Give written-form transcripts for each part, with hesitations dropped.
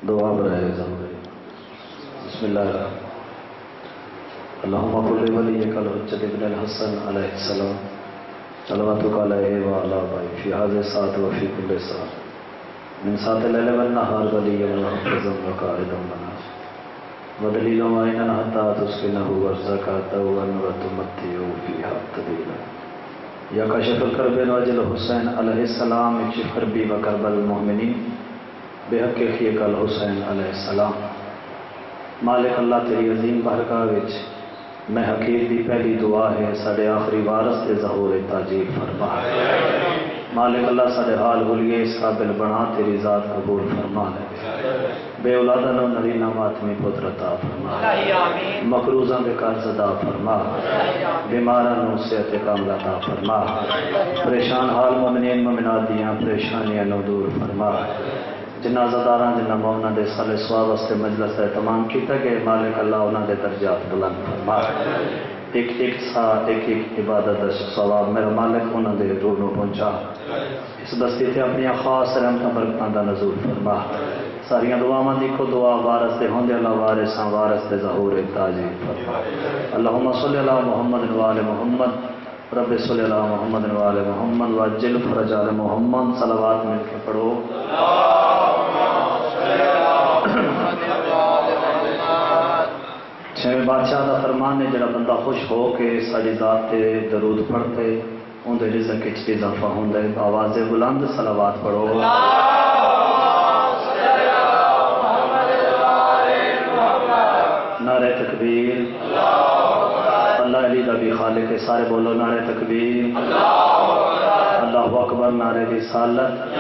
دعا برائے ضروری بسم اللہ الرحمن اللہم کل ولیک الحجۃ ابن الحسن علیہ السلام صلواتک علیہ وعلی آبائہ فی ھذا الساعۃ وفی کل ساعۃ من ساعۃ اللیل والنہار ولیا وحافظا وقائدا وناصرا ودلیلا وعینا حتی تسکنہ وارزقہ وتمتعہ فیہا طویلا یا کاشف الکرب واجل حسین علیہ السلام اکشف کربی وکرب المؤمنین بحق خیق الحسین علیہ السلام مالک اللہ تیری عظیم بارگاہ وچ میں حقیر دی پہلی دعا ہے ساڈے آخری وارث دے ظہور تاجیل فرما مالک اللہ ساڈے حال بھولیے اس قابل بنا تیری ذات قبول فرما لے بے اولاداں نو نرینہ ماتمی پتر عطا فرما مقروضاں دے قرض ادا فرما بیماراں نو صحت کاملہ عطا فرما پریشان حال مومنین مومنات دیاں پریشانیاں نو دور فرما جنازہ داراں جنہ مومنہ دے صالح ثواب واسطے مجلس اہتمام کیتا گئے مالک اللہ انہاں دے درجات بلند فرما ایک ایک سا ایک ایک عبادت ثواب میرا مالک انہاں دے روح نو پہنچا اس بستی تے اپنی خاص رحمتاں برکتاں دا نزول فرما ساریاں دعاواں دی کو دعا وارث دے ہوندے اللہ وارثاں وارث دے ظہور تاجیل فرما اللہم صلی علی محمد و آل محمد رب صلی علی محمد و آل محمد وعجل فرج آل محمد صلوات مل کے پڑھو چھویں بادشاہ دا فرمان ہے جڑا بندہ خوش ہو کے ساری ذات تے درود پڑھتے ان دے رزق وچ اضافہ ہوندا ہے آواز بلند صلوات پڑھو نعرہ تکبیر اللہ علی دا بھی خالق ہے سارے بولو نعرہ تکبیر اللہ اکبر نعرہ رسالت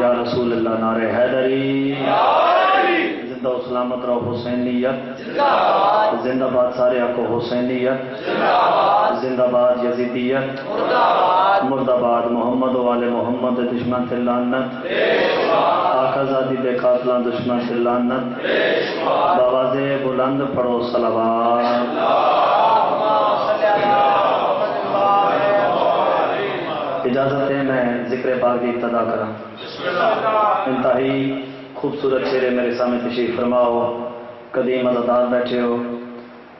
یا رسول اللہ نعرہ حیدری زندہ و سلامت رہو حسینیت زندہ باد سارے کو حسینیت زندہ باد یزیدیت مرد آباد محمد و آل محمد دشمن سے لعنت آقا زادی دے قاتلاں دشمن سے لعنت بآواز بلند پڑھو صلوات اجازت ہے میں ذکر پاک کی ابتدا کروں انتہائی خوبصورت چہرے میرے سامنے تشریف فرماؤ قدیم عزادار بیٹھے ہو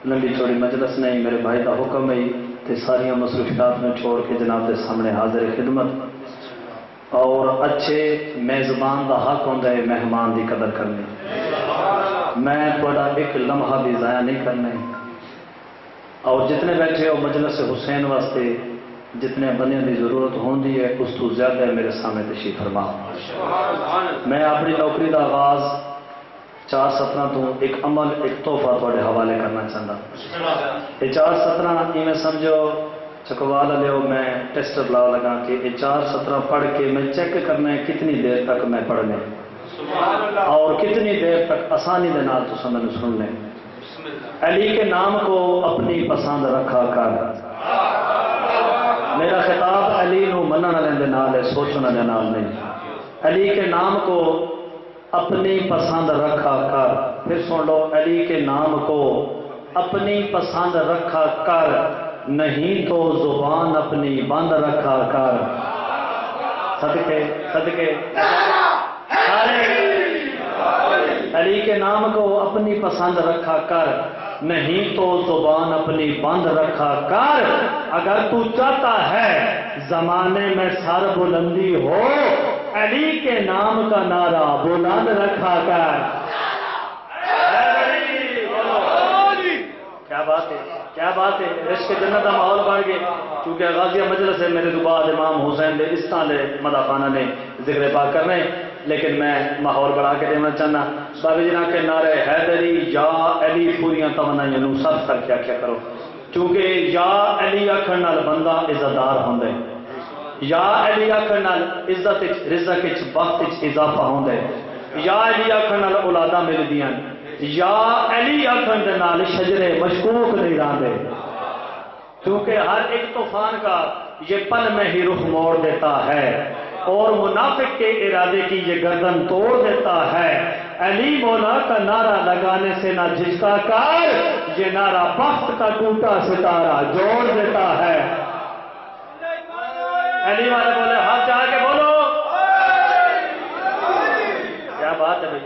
لمبی چوڑی مجلس نہیں میرے بھائی کا حکم ہے تے ساریاں مصروفیات میں چھوڑ کے جناب کے سامنے حاضر خدمت اور اچھے میزبان دا حق ہوتا ہے مہمان دی قدر کرنے میں تھوڑا ایک لمحہ بھی ضائع نہیں کرنے اور جتنے بیٹھے ہو مجلس حسین واسطے جتنے بندے کی ضرورت ہوندی ہے اس تو زیادہ ہے میرے سامنے تشریف فرما میں اپنی نوکری کا آغاز 4/17 تو ایک عمل ایک تحفہ تھوڑے حوالے کرنا چاہتا یہ 4/17 میں سمجھو چکوال لیو میں ٹیسٹ لا لگا کہ یہ 4/17 پڑھ کے میں چیک کرنا ہے کتنی دیر تک میں پڑھنے اور کتنی دیر تک آسانی دے نال تو سمجھ سننے علی کے نام کو اپنی پسند رکھا کر میرا خطاب علی نو منن والے دے نال ہے سوچن والے نال نہیں علی کے نام کو اپنی پسند رکھا کر پھر سن لو علی کے نام کو اپنی پسند رکھا کر نہیں تو زبان اپنی بند رکھا کر صدقے صدقے علی کے نام کو اپنی پسند رکھا کر نہیں تو زبان اپنی بند رکھا کر اگر تو چاہتا ہے زمانے میں سر بلندی ہو علی کے نام کا نعرہ بلند رکھا کر کیا بات ہے کیا بات ہے عشق جنت کا ماحول بڑھ گئے کیونکہ غازیہ مجلس ہے میرے بعد امام حسین دے اس طرح مدافعانہ نے ذکر پاک کر رہے ہیں لیکن میں ماحول بڑھا کے دینا چاہنا بابی جنا کے نعرے حیدری یا علی پوریاں توانائیاں نو سب کر کے کیا کرو کیونکہ یا علی آکھن نال بندہ عزتدار ہوندا ہے یا علی آکھن نال عزت رزق وچ وقت وچ اضافہ ہوندا ہے یا علی آکھن نال اولاداں ملدیاں یا علی آکھن دے نال شجرے مشکوک نہیں رہندے کیونکہ ہر ایک طوفان کا یہ پل میں ہی رخ موڑ دیتا ہے اور منافق کے ارادے کی یہ گردن توڑ دیتا ہے علی مولا کا نعرہ لگانے سے نہ جھجکا کر یہ نعرہ بخت کا ٹوٹا ستارہ جوڑ دیتا ہے علی والے بولے ہاتھ جا کے بولو کیا بات ہے بھائی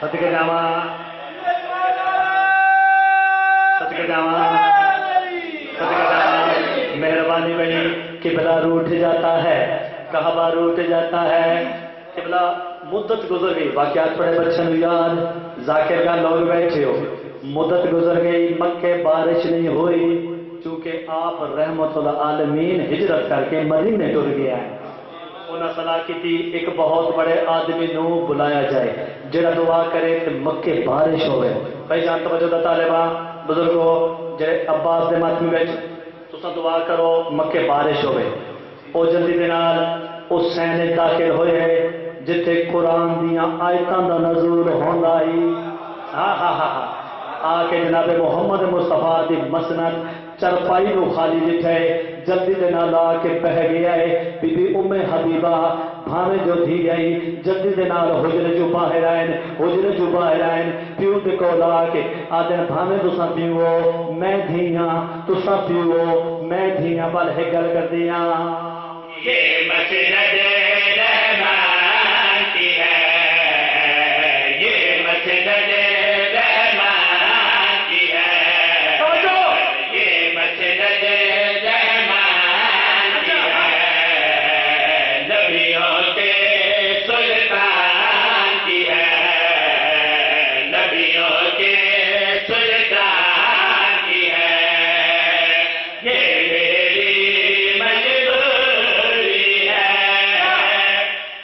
صدقے جاواں صدقے جاواں صدقے جاواں مہربانی بھائی قبلہ روٹ جاتا ہے کعبہ روٹ جاتا ہے قبلہ مدت گزر گئی واقعات پڑے بچن یاد ذاکر کا لوگ بیٹھے ہو مدت گزر گئی مکے بارش نہیں ہوئی چونکہ آپ رحمت العالمین ہجرت کر کے مدینے ٹر گیا ہے انہاں صلاح کی تھی ایک بہت بڑے آدمی نو بلایا جائے جڑا دعا کرے کہ مکے بارش ہوئے بھائی جان توجہ دا طالباں بزرگو جڑے عباس دے ماتمی بیٹھ تساں دعا کرو مکے بارش ہوئے او جلدی دے نال حسین داخل ہوئے جتے قرآن دیاں آیتاں دا نزول ہوندا ہی ہاں ہاں ہاں ہاں آ کے جناب محمد مصطفیٰ دی مسند چرپائی نو خالی جٹھے جلدی دے نال آ کے بہ گیا ہے بی بی ام حبیبہ بھاوے جو تھی گئی جلدی دے نال حجرے جو باہر آئین پیو دے کول آ کے آدھے بھاوے تساں پیو میں دھیاں تساں پیو میں دھیاں بل ہے گل کر دیاں یہ مسجد رحمان کی ہے یہ مسجد رحمان کی ہے یہ مسجد رحمان کی ہے نبیوں کے سلطان کی ہے نبیوں کے سلطان کی ہے یہ میری مجبوری ہے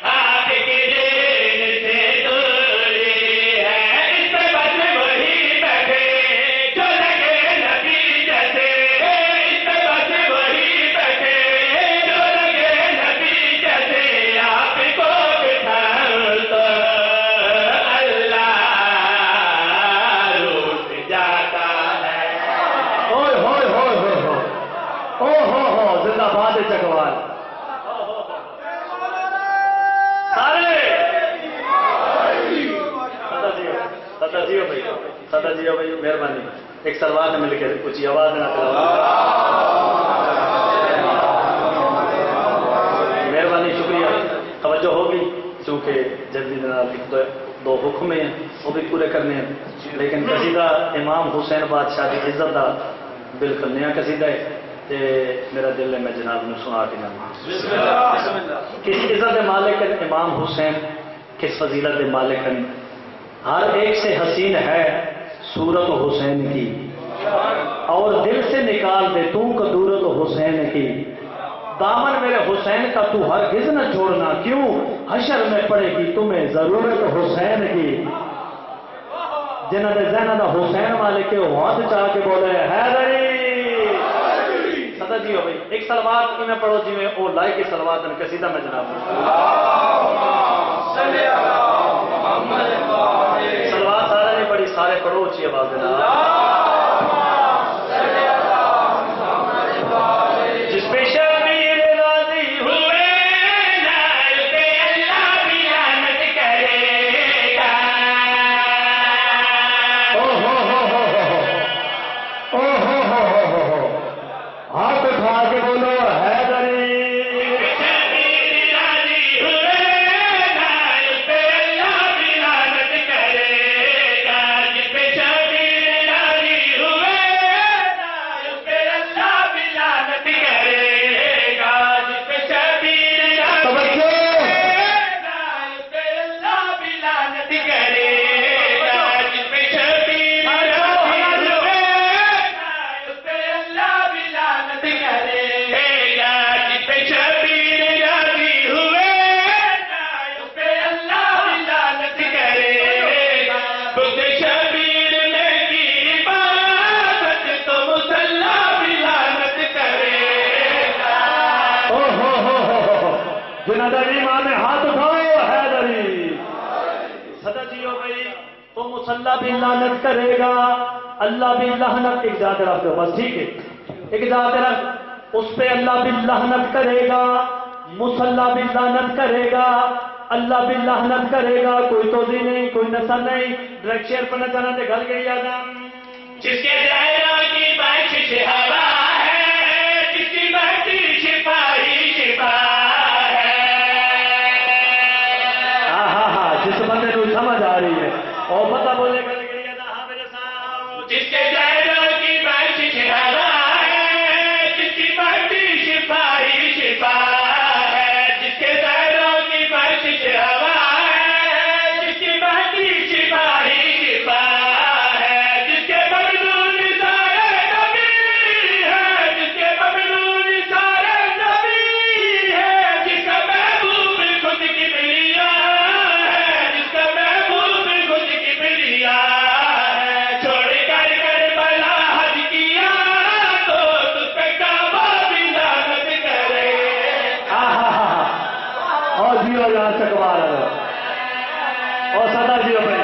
آپ کے دین سے دوری ہے اس پہ بس وہی بیٹھے جو لگے نبی جیسے اس پہ بس وہی بیٹھے جو لگے نبی جیسے آپ کو بٹھاؤ تو اللہ روٹ جاتا ہے اوئے ہوئے ہوئے ہوئے ہوئے او ہو زندہ باد چکوال سارے سدا جی ہو بھائی مہربانی ایک سلوات میں مل کے اونچی آواز نہ مہربانی شکریہ توجہ ہوگی چونکہ جلدی جناب دو حکم ہیں وہ بھی پورے کرنے ہیں لیکن قصیدہ امام حسین بادشاہ کی عزت دا بالکل نیا قصیدہ ہے تے میرا دل ہے میں جناب نے سنا کے نام کس عزت مالک ہیں امام حسین کس فضیلت مالک ہیں ہر ایک سے حسین ہے صورت حسین کی اور دل سے نکال دے تو قدورت حسین کی دامن میرے حسین کا تو ہرگز نہ چھوڑنا کیوں حشر میں پڑے گی تمہیں ضرورت حسین کی جنہوں نے ذہن دا حسین والے کے ہاتھ چاہ کے بولے حیدری سدا جی ہو بھائی ایک سلوات میں پڑھو جی میں او لائے کی سلوات قصیدہ میں جناب سلوات سارے نے بڑی سارے پڑھو اچھی آواز دینا جس پہ شبیر راضی ہوئے نال پہ اللہ بھی لعنت کرے گا ہاتھ اٹھا کے بولو حیدری اللہ بھی لعنت کرے گا اللہ بھی لعنت ایک ذات رکھ دو بس ٹھیک ہے ایک ذات رکھ اس پہ اللہ بھی لعنت کرے گا مصلی بھی لعنت کرے گا اللہ بھی لعنت کرے گا کوئی توضیح نہیں کوئی نسل نہیں ڈائریکٹ شیئر پر نہ تے گل گئی آدم جس کے زہرا کی بخشش ہوا ہے جس کی بخشش پائی شفا ہے ہاں ہاں ہاں جس بندے کو سمجھ آ رہی ہے اور پتہ بولے گل گری ادا میرے ساؤ جس کے زہروں کی بخشش ہوا ہے، جس کی بخشش شفا ہی شفا ہے، جس کے زہروں کی بخشش ہوا ہے، جس کی بخشش شفا ہی شفا ہے، جس کے مقبول سارے نبی ہے، جس کے مقبول سارے نبی ہے، جس کا محبوب خود کی بلیا ہے، جس کا محبوب خود کی بلیا ہے، چھوڑ کر کربلا حج کیا تو تجھ پہ کعبہ بھی لعنت کرے۔ اور جیو یہاں چکوار اور سدا جیو بھائی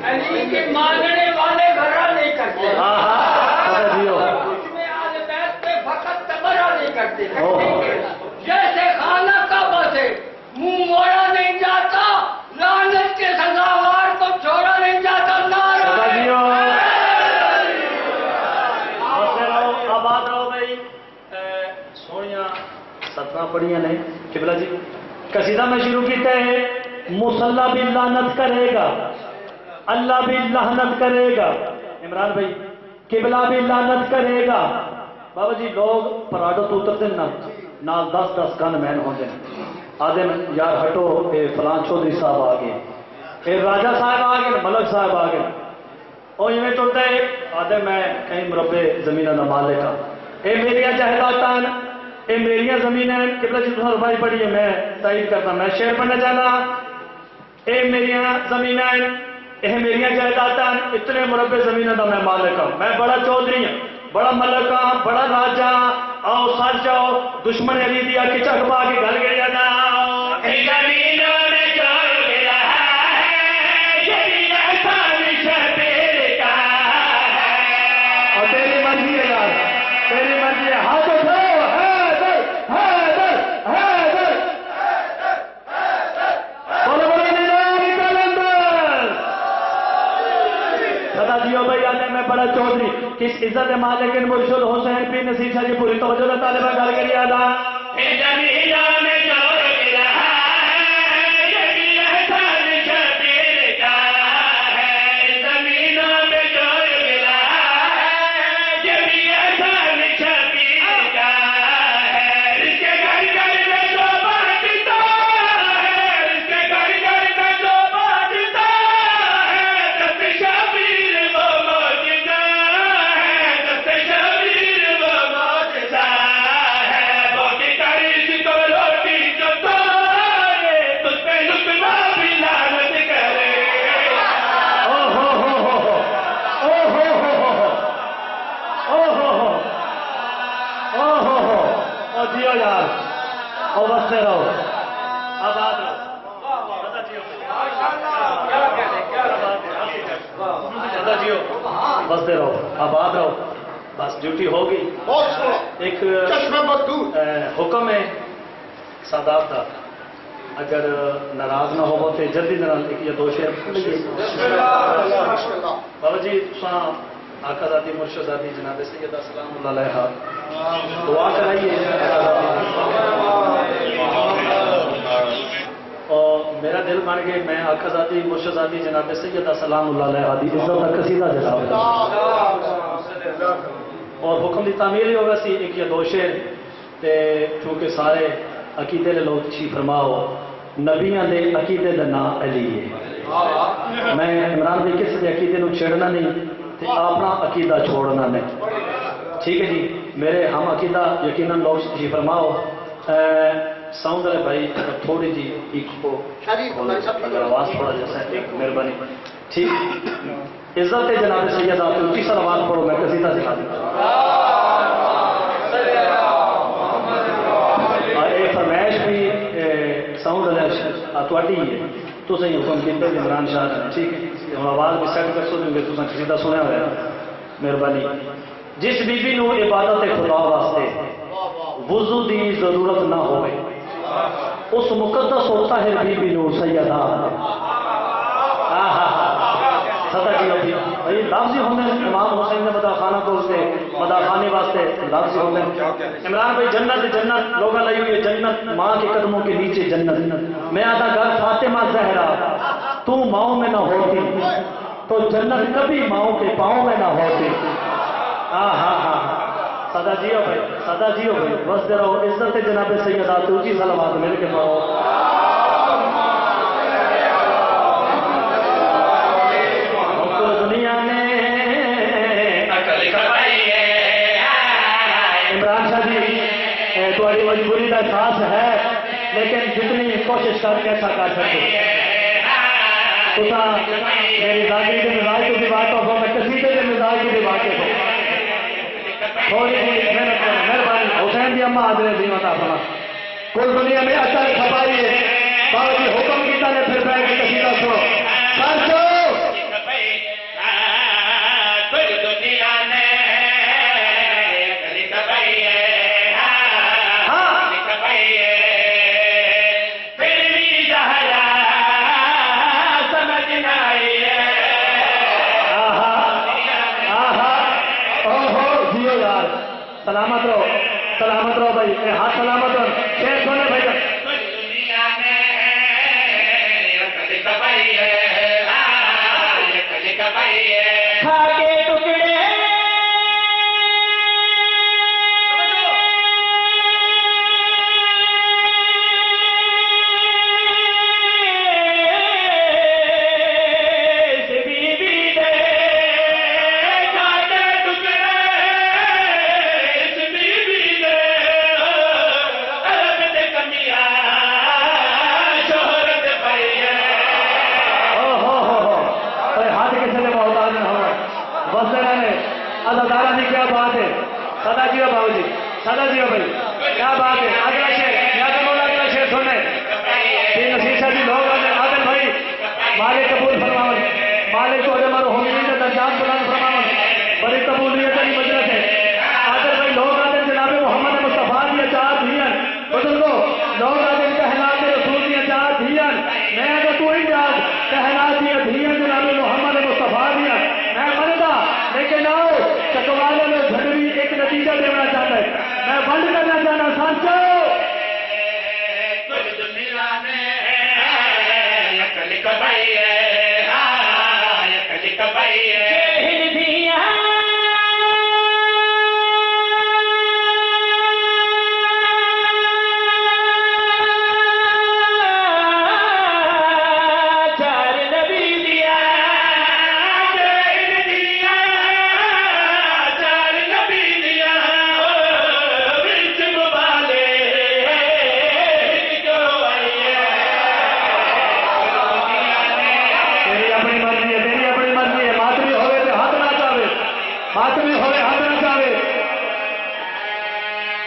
علی کے مانگنے والے گھرا نہیں کرتے، اس میں آل بیت پہ فقط تبرہ نہیں کرتے، جیسے خانہ کعبہ سے منہ موڑا نہیں جاتا، لعنت کے سزاوار کو چھوڑا نہیں جاتا۔ آباد رہو بھائی سونیاں سترہ پڑھیاں نے قبلہ جی قصیدہ میں شروع کیتا ہے مصلی بھی لعنت کرے گا، اللہ بھی لعنت کرے گا، عمران بھائی قبلہ بھی لعنت کرے گا۔ بابا جی لوگ پراڈو تو اترتے نا نال 10 گن مین ہوتے ہیں آدھے یار ہٹو اے فلان چودھری صاحب آ گئے، اے راجہ صاحب آ گئے، ملک صاحب آ گئے، اور یہ ٹوٹتا ہے آدھے میں کہیں مربع زمینہ دا مالک ہاں، اے میریاں جائیداداں اے میریاں زمینیں قبلہ جی تمہارا بھائی پڑھی ہے میں تائید کرتا میں شعر پڑھنا چاہتا، اے میریاں زمینیں اے میریاں جائیداداں اتنے مربع زمینہ دا میں مالک ہوں، میں بڑا چودھری ہوں، بڑا ملک ہاں، بڑا راجہ، آؤ ساتھ جاؤ دشمن علی دیا کی چک پا کے گھر گئے جانا زمینوں میں جو گرا ہے یہ احسان شبیر کا ہے، اور تیری مرضی ہے یار تیری مرضی ہے، ہاتھ اٹھاؤ حیدر حیدر حیدر بولو بولو نیلامی کلندر صدا جیو بھائی آتے ہیں میں بڑا چودھری کس عزت مالک مرشد حسین پیر نصیر شاہ جی پوری توجہ طالبہ گل کری آدھا زمینوں میں جو گرا ہے یہ احسان شبیر کا ہے، زمینوں میں جو گرا ہے یہ احسان شبیر کا ہے، اس کے گھر گھر میں جو بانٹتا ہے، اس کے گھر گھر میں جو بانٹتا ہے، دست شبیر وہ معجزہ ہے، دست شبیر وہ معجزہ ہے، وہ کہ کرش کو روٹی جو توڑے تجھ پہ لقمہ بھی لعنت کرے۔ او ہو ہو ہو او ہو ہو ہو او ہو ہو او ہو ہو او جیو یار او بستے رہو آباد رہو صدا جیو بستے رہو آباد رہو بس ڈیوٹی ہو گئی ایک حکم ہے سادات کا اگر ناراض نہ ہو تو جلدی ناراض ایک یا دو شعر بابا جی آقا ذاتی مرشد ذاتی جناب سیدہ سلام اللہ علیہ دعا کرائیے اور میرا دل بن گئے میں آقا ذاتی مرشد ذاتی جناب سیدہ سلام اللہ علیہ دی عزت کا قصیدہ جناب اور حکم دی تعمیر ہی ہوگا سی ایک یا دو شعر تے چونکہ سارے عقیدے دے لوگ تشریف فرماؤ نبیاں دے عقیدے دا نام علی ہے میں عمران بھائی کس دے عقیدے نو چھیڑنا نہیں تے اپنا عقیدہ چھوڑنا نہیں ٹھیک ہے جی میرے ہم عقیدہ یقیناً لوگ تشریف فرماؤ ساؤنڈ والے بھائی تھوڑی جی ایک کو اگر آواز تھوڑا جیسا ایک مہربانی ٹھیک عزت جناب سیدہ اونچی سا آواز پڑھو میں قصیدہ سکھا دوں فرمائش بھی ساؤنڈ تھوڑی ہے تو صحیح حکم کیتے عمران شاہ ٹھیک ہے ہم آواز بھی سیٹ کر سو گے تو قصیدہ سنیا ہوا مہربانی جس بی بی نو عبادت خدا واسطے وضو دی ضرورت نہ ہوئے اس مقدس ہوتا ہے بی بی نو سیدہ صدا کی ہوتی ہے لفظی ہوں گے امام حسین نے مدہ خانہ کو اس کے مدہ خانے واسطے لفظی ہوں گے عمران بھائی جنت لوگا لئی ہوئی جنت ماں کے قدموں کے نیچے جنت میں آدھا گھر فاطمہ زہرا تو ماؤں میں نہ ہوتی تو جنت کبھی ماؤں کے پاؤں میں نہ ہوتی صدا جیو بھائی بس دے رہو عزت جناب سیدہ اونچی صلوات مل کے پڑھو تھوڑی مجبوری کا احساس ہے لیکن جتنی کوشش کر کے ایسا کر سکتے میری ذاکری کے مزاج کی بھی بات ہو میں قصیدے کے مزاج کی بھی باتیں ہو تھوڑی محنت کریں مہربانی حسین کی اما حاضر دی متا فرما کل دنیا میں اچھا کھپائیے بابا جی حکم کیتا نے پھر بیٹھ کے قصیدہ سنو سلامت رہو بھائی ہاتھ سلامت رہو شیر سونے بھائی سدا جی بھائی کیا بات ہے اگلا شیر یا تو بولا اگلا شیر سننے تین نصیب صاحب لوگ عادل بھائی مالک قبول فرماون مالک کو ہمارا ہوگی نہیں درجات بلند فرماون بڑی قبولیت کی مجلس ہے عادل بھائی لوگ آتے جناب محمد مصطفیٰ کی چار دھیان بزرگوں لوگ آتے کہنات رسول کی چار دھیان میں اگر تو ہی یاد کہنات کی دھیان جناب محمد مصطفیٰ دیا میں منتا لیکن آؤ چکوالے میں جھگڑی ایک نتیجہ دینا چاہتا ہے میں بند کرنا چاہنا سانچو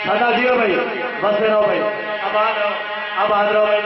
سدا جیو بھائی بس دے رہو بھائی اب آ رہو بھائی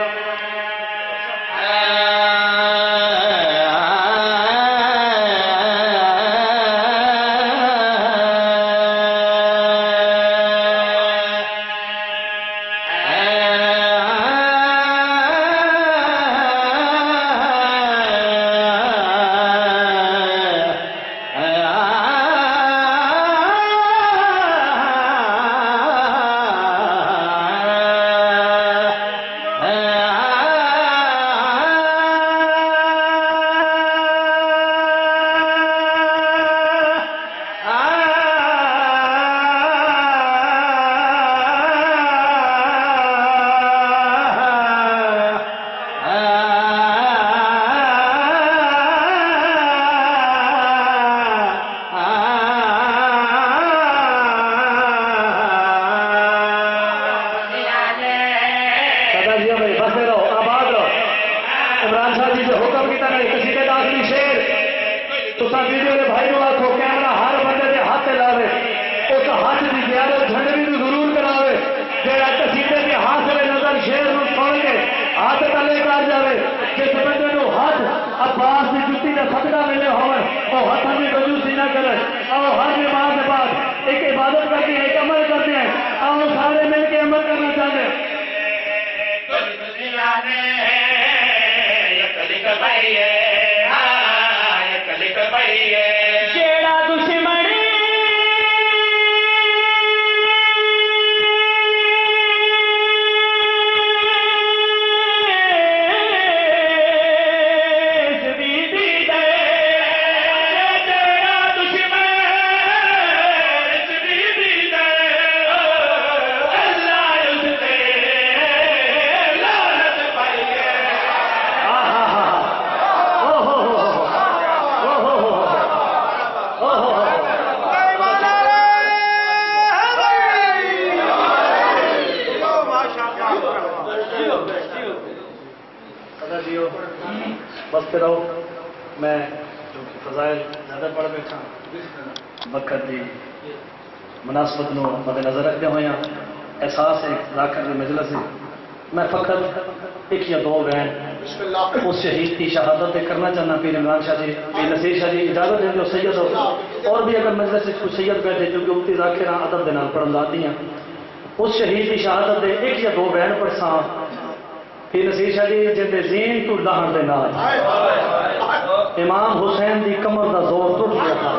تو ویڈیو کے بھائی کو آخو کیمرہ ہر بندے کے ہاتھ لاوے اس ہاتھ کی زیادت جھنڈی بھی ضرور کراوے جہاں قصیدے کے حاصل نظر شیر کو سن کے ہاتھ تلے کر جائے جس بندے کو ہاتھ عباس کی جتی کا صدقہ ملے ہوئے وہ ہاتھ میں کنجوسی نہ کرے اور ہر نماز کے بعد ایک عبادت کرتے ہیں ایک عمل کرتے ہیں اور سارے مل کے عمل کرنا چاہتے ہیں بستے رہو میں جو فضائل زیادہ پڑھ بیٹھا وقت کی مناسبت نو مد نظر رکھتے ہوئے احساس ایک ذاکر مجلس ہے میں فقط ایک یا دو بین اس شہید کی شہادت کرنا چاہنا پیر عمران شاہ جی پیر نصیر شاہ جی اجازت دیں جو سید ہو اور بھی اگر مجلس سے کچھ سید بیٹھے جو کہ امتی ذاکر ادب کے نال پڑھن لاتی ہیں اس شہید کی شہادت دے ایک یا دو بین پڑھساں پیر نصیر شاہ جی جن زین تو لہن دے نال امام حسین دی کمر دا زور ٹوٹ گیا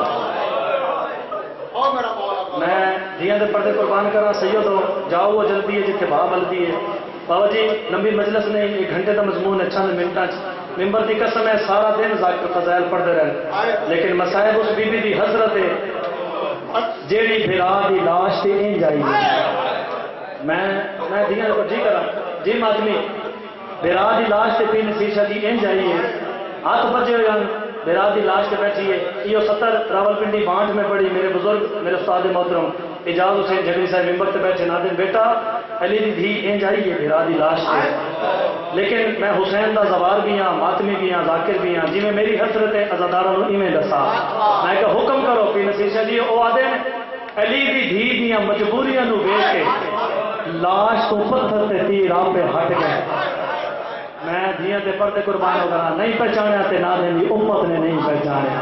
میں دیاں دے پردے قربان کرا سید ہو جاؤ وہ جلدی ہے جتنے بھا بلدی ہے بابا جی لمبی مجلس نہیں ایک گھنٹے کا مضمون ہے چند منٹ ممبر کی قسم ہے سارا دن ذاکر فضائل پڑھتے رہے لیکن مصائب اس بی بی دی حضرت ہے جیڑی بھرا دی لاش تے این جائی میں دیاں کو جی کرا جی مادمی بھرا دی لاش تے پیر نصیر شاہ جی این جائی ہے ہاتھ بجے ہوئے بھرا دی لاش کے بیٹھی ہے یہ 70 راول پنڈی بانٹ میں پڑی میرے بزرگ میرے استاد محترم اجاز حسین جھگڑی صاحب ممبر سے بیٹھے نادن بیٹا علی دی دھی این جائی ہے بھرا دی لاش سے لیکن میں حسین دا زوار بھی ہاں ماتمی بھی ہاں ذاکر بھی ہاں جی میں میری حسرت ہے عزاداروں ایویں دسا میں کہ حکم کرو پیر نصیر شاہ جی او آدھے علی دی دھی دیاں مجبوریاں نو ویکھ کے لاش تو پتھر تے تیر آپ پہ ہٹ گئے میں دیاں تے پردے قربان ہو گیا نہیں پہچانیا تے نہ دی امت نے نہیں پہچانیا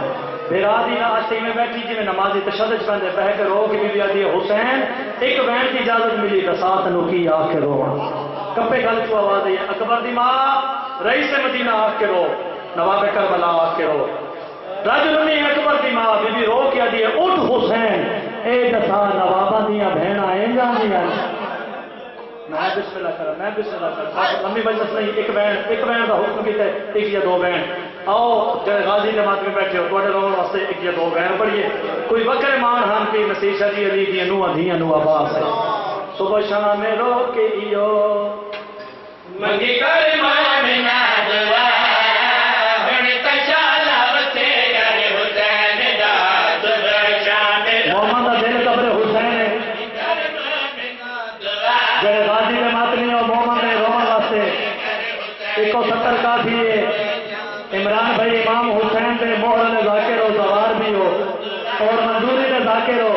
بھرا دی لاش میں بیٹھی جی میں نمازی تشدد پہندے بہ کے رو کہ بی بی آدھی حسین ایک بہن کی اجازت ملی بسات نو کی آ کے رو کپے گل کو آواز ہے اکبر دی ماں رئیس مدینہ آ کے رو نواب کربلا آ کے رو رجلنی اکبر دی ماں بی بی رو کے آدھی اٹھ حسین اے دسا نواباں دیاں بہناں ایں جاندیاں میں بسم اللہ کرا لمبی مجلس نہیں ایک بین کا حکم کیتا ہے ایک یا دو بین آؤ جب غازی جماعت میں بیٹھے ہو تھوڑے لوگوں واسطے ایک یا دو بین پڑھیے کوئی وکر مان ہم پیر نصیر شاہ جی علی دی نو دھیاں نو عباس ہے صبح شام میں رو کے ایو منگی کر مان نہ دعا ہن تشالا وتے یار حسین دا صبح شام محمد دا دل قبر حسین ہے جڑے غازی کے ماتمی اور محمد نے رومن واسطے 170 کافی ہے عمران بھائی امام حسین دے مہر نے ذاکر ہو زوار بھی ہو اور منظوری دے ذاکر ہو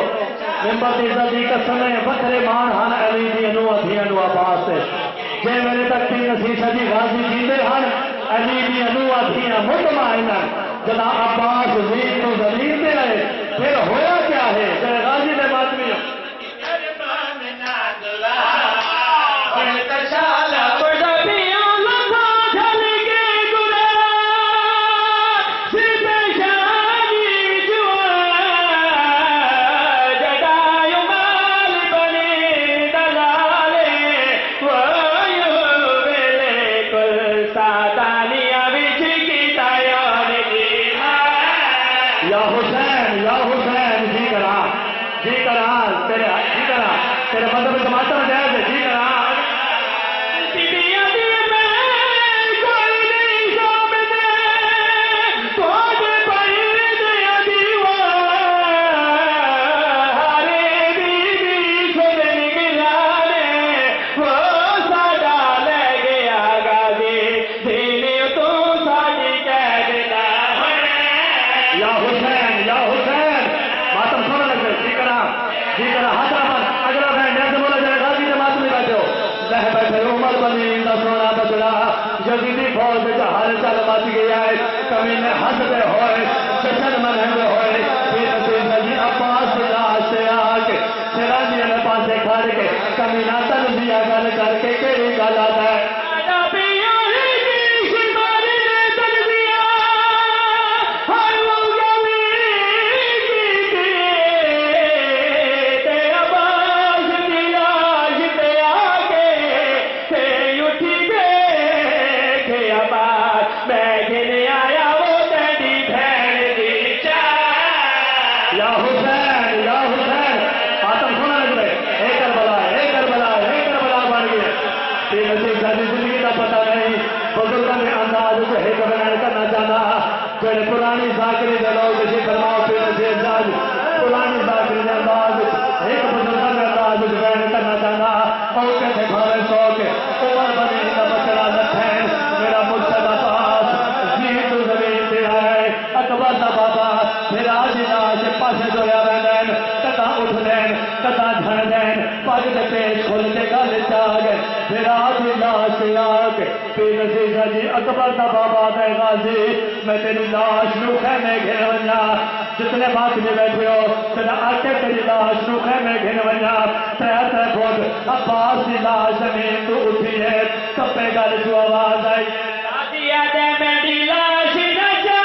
ممبر دی عزت دی قسم ہے بکرے مان ہن علی دی انو ادھیاں نو عباس ہے جے میرے تک پیر نصیر شاہ جی غازی جیندے ہن علی دی انو ادھیاں مطمئن جنا عباس زین تو زمین تے رہے پھر ہویا کیا ہے جے غازی دے ماتمی ہو تیرے مذہب میں سماجتا میں جائے تھے جی کرا یا حسین جی طرح حضرت اگلا بہن جیسے مولا جائے غازی جماعت میں بیٹھے ہو لہ بیٹھے عمر بنی دا سونا بچڑا یزیدی فوج میں ہر چل مچ گیا ہے کمینے ہسدے ہوئے جشن مناندے ہوئے پھر سیدھی عباس لاش سے آ کے سراجی نے پاسے کھڑ کے کمینہ تنزیہ گل کر کے کیڑی گل آتا ہے پرانی ذاکری دے لوگ جی فرماؤ پھر نصیر جاج پرانی ذاکری دے انداز ایک بزرگاں دے انداز بیان کرنا چاہنا اور کہتے کھانے سو کے عمر بنی کا بچڑا لٹھین میرا مرشد عباس جی تو زمین پہ آئے اکبر دا بابا پھر آج لاش پاسے دویا رہن کتا اٹھ دین کتا جھڑ دین پاگ دے پیش کھول کے گل چاہ گئے پھر آج لاش آ کے پھر نصیر جی اکبر دا بابا دے غازی میں تیری لاش نو خیمے گھن ونجا جتنے بات میں بیٹھے ہو تیرا آکے تیری لاش نو خیمے گھن ونجا ترے فوٹ عباس دی لاش زمین تو اٹھی ہے کپے گل جو آواز آئی راضیہ دے میری لاش نہ جا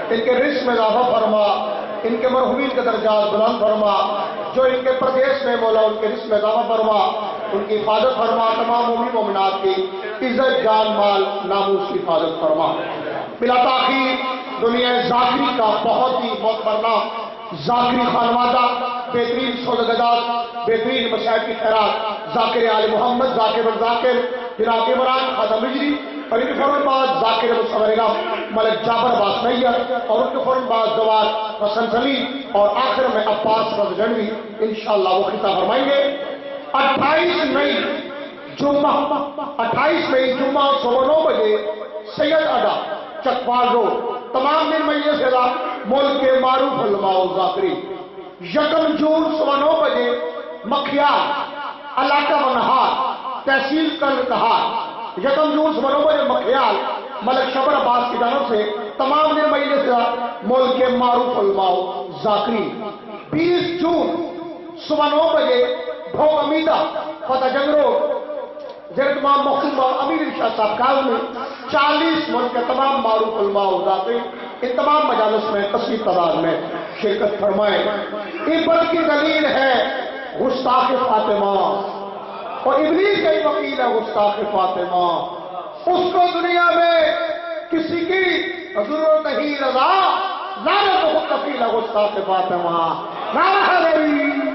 ان کے رزق میں اضافہ فرما ان کے مرحومین کے درجات بلند فرما جو ان کے پردیش میں مولا ان کے رزق میں اضافہ فرما ان کی حفاظت فرما تمام مومن مومنات کی عزت جان مال ناموس کی حفاظت فرما بلا تاخیر دنیا ذاکری کا بہت ہی معتبر نام ذاکری خانوادہ بہترین سوداگرات بہترین مشاہد کی خیرات ذاکر آل محمد ذاکر الذاکر جناب عمران خادم رجری اور ان کے فوراً بعد ذاکر مصورہ ملک جابر عباس نیت اور ان کے فوراً بعد زوال حسن سلیم اور آخر میں عباس رض جنوی انشاءاللہ وہ خطاب فرمائیں گے 28 مئی جمعہ صبح 9 بجے سید اڈا چکوال روڈ تمام دن مئی سے ملک کے معروف علماء ذاکری 1 جون صبح 9 بجے مکھیال علاقہ منہار تحصیل کلندہار 1 جون صبح 9 بجے مکھیال ملک شبر عباس کی جانب سے تمام دن مئی سے ملک کے معروف علماء ذاکری 20 جون صبح 9 بجے بھوگ امیدہ فتح جنگ روڈ زیر تمام مختوم امیر شاہ صاحب کاز میں 40 ملک کے تمام معروف علماء ذاکری ان تمام مجالس میں کثیر تعداد میں شرکت فرمائیں عبرت کی دلیل ہے گستاخ فاطمہ اور ابلیس کا وکیل ہے گستاخ فاطمہ اس کو دنیا میں کسی کی ضرورت نہیں رضا لعنت خود کفیل ہے گستاخ فاطمہ نعرہ حیدری